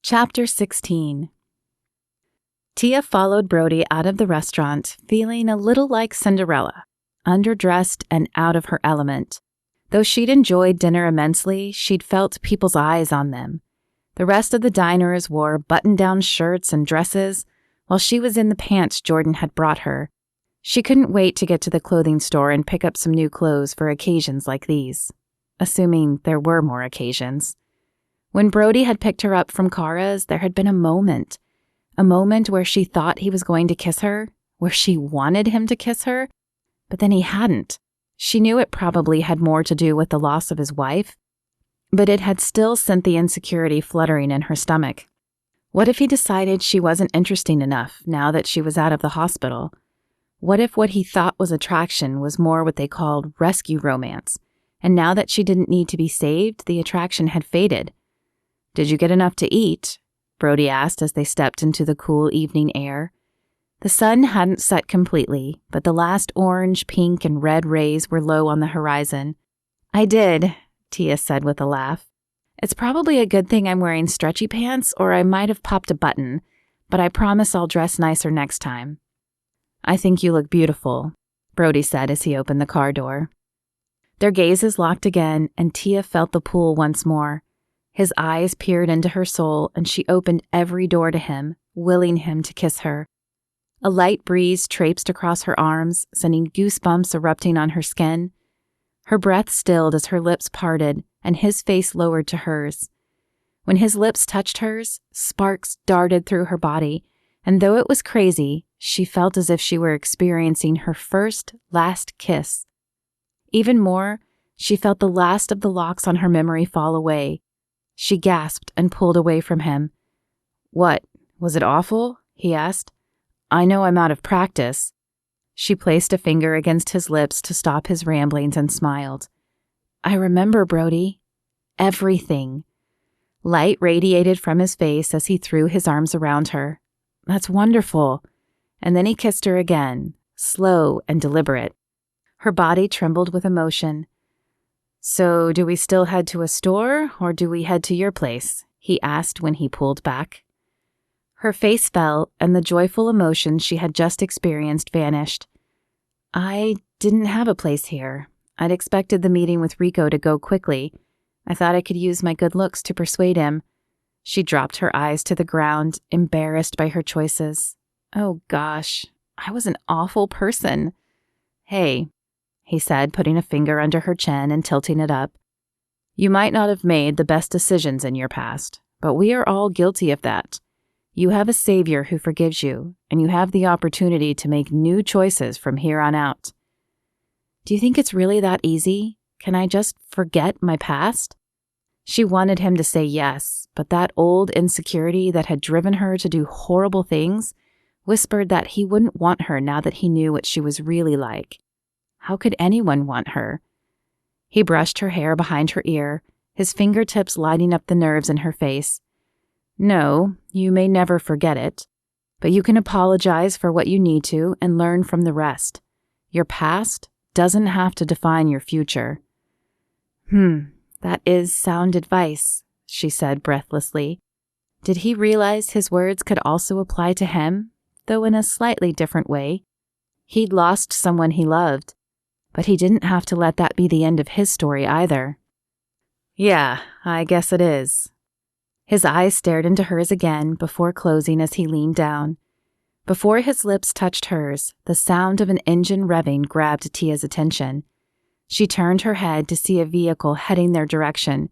Chapter 16. Tia followed Brody out of the restaurant, feeling a little like Cinderella, underdressed and out of her element. Though she'd enjoyed dinner immensely, she'd felt people's eyes on them. The rest of the diners wore button-down shirts and dresses, while she was in the pants Jordan had brought her. She couldn't wait to get to the clothing store and pick up some new clothes for occasions like these, assuming there were more occasions. When Brody had picked her up from Kara's, there had been a moment where she thought he was going to kiss her, where she wanted him to kiss her, but then he hadn't. She knew it probably had more to do with the loss of his wife, but it had still sent the insecurity fluttering in her stomach. What if he decided she wasn't interesting enough now that she was out of the hospital? What if what he thought was attraction was more what they called rescue romance, and now that she didn't need to be saved, the attraction had faded? "Did you get enough to eat?" Brody asked as they stepped into the cool evening air. The sun hadn't set completely, but the last orange, pink, and red rays were low on the horizon. "I did," Tia said with a laugh. "It's probably a good thing I'm wearing stretchy pants, or I might have popped a button, but I promise I'll dress nicer next time." "I think you look beautiful," Brody said as he opened the car door. Their gazes locked again, and Tia felt the pull once more. His eyes peered into her soul, and she opened every door to him, willing him to kiss her. A light breeze traipsed across her arms, sending goosebumps erupting on her skin. Her breath stilled as her lips parted, and his face lowered to hers. When his lips touched hers, sparks darted through her body, and though it was crazy, she felt as if she were experiencing her first, last kiss. Even more, she felt the last of the locks on her memory fall away. She gasped and pulled away from him. "What? Was it awful?" he asked. "I know I'm out of practice." She placed a finger against his lips to stop his ramblings and smiled. "I remember, Brody. Everything." Light radiated from his face as he threw his arms around her. "That's wonderful." And then he kissed her again, slow and deliberate. Her body trembled with emotion. "So, do we still head to a store, or do we head to your place?" he asked when he pulled back. Her face fell, and the joyful emotion she had just experienced vanished. "I didn't have a place here. I'd expected the meeting with Rico to go quickly. I thought I could use my good looks to persuade him." She dropped her eyes to the ground, embarrassed by her choices. "Oh gosh, I was an awful person." "Hey," he said, putting a finger under her chin and tilting it up. "You might not have made the best decisions in your past, but we are all guilty of that. You have a savior who forgives you, and you have the opportunity to make new choices from here on out." "Do you think it's really that easy? Can I just forget my past?" She wanted him to say yes, but that old insecurity that had driven her to do horrible things whispered that he wouldn't want her now that he knew what she was really like. How could anyone want her? He brushed her hair behind her ear, his fingertips lighting up the nerves in her face. "No, you may never forget it, but you can apologize for what you need to and learn from the rest. Your past doesn't have to define your future." That is sound advice," she said breathlessly. Did he realize his words could also apply to him, though in a slightly different way? He'd lost someone he loved, but he didn't have to let that be the end of his story either. "Yeah, I guess it is." His eyes stared into hers again before closing as he leaned down. Before his lips touched hers, the sound of an engine revving grabbed Tia's attention. She turned her head to see a vehicle heading their direction.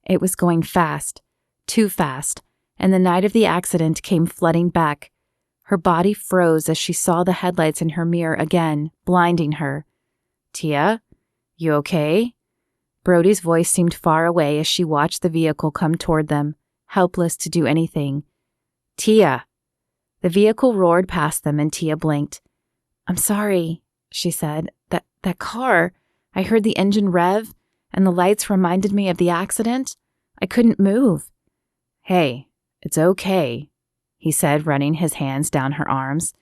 It was going fast, too fast, and the night of the accident came flooding back. Her body froze as she saw the headlights in her mirror again, blinding her. "Tia, you okay?" Brody's voice seemed far away as she watched the vehicle come toward them, helpless to do anything. "Tia!" The vehicle roared past them and Tia blinked. "I'm sorry," she said. That car, I heard the engine rev, and the lights reminded me of the accident. I couldn't move." "Hey, it's okay," he said, running his hands down her arms.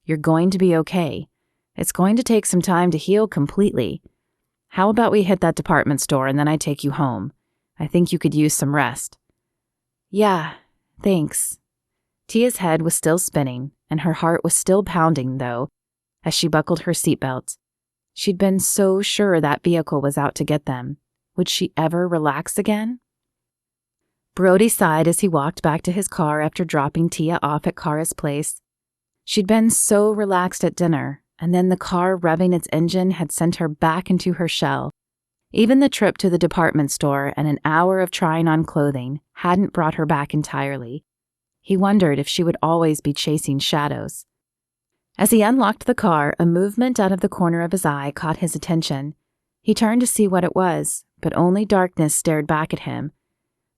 "You're going to be okay. It's going to take some time to heal completely. How about we hit that department store and then I take you home? I think you could use some rest." "Yeah, Thanks. Tia's head was still spinning, and her heart was still pounding, though, as she buckled her seatbelt. She'd been so sure that vehicle was out to get them. Would she ever relax again? Brody sighed as he walked back to his car after dropping Tia off at Kara's place. She'd been so relaxed at dinner, and then the car revving its engine had sent her back into her shell. Even the trip to the department store and an hour of trying on clothing hadn't brought her back entirely. He wondered if she would always be chasing shadows. As he unlocked the car, a movement out of the corner of his eye caught his attention. He turned to see what it was, but only darkness stared back at him.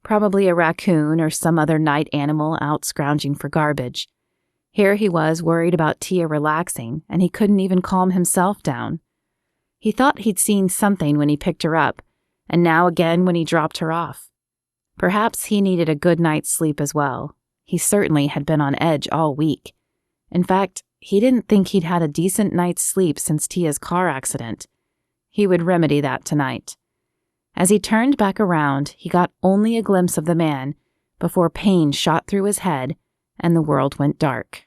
Probably a raccoon or some other night animal out scrounging for garbage. Here he was worried about Tia relaxing, and he couldn't even calm himself down. He thought he'd seen something when he picked her up, and now again when he dropped her off. Perhaps he needed a good night's sleep as well. He certainly had been on edge all week. In fact, he didn't think he'd had a decent night's sleep since Tia's car accident. He would remedy that tonight. As he turned back around, he got only a glimpse of the man before pain shot through his head and the world went dark.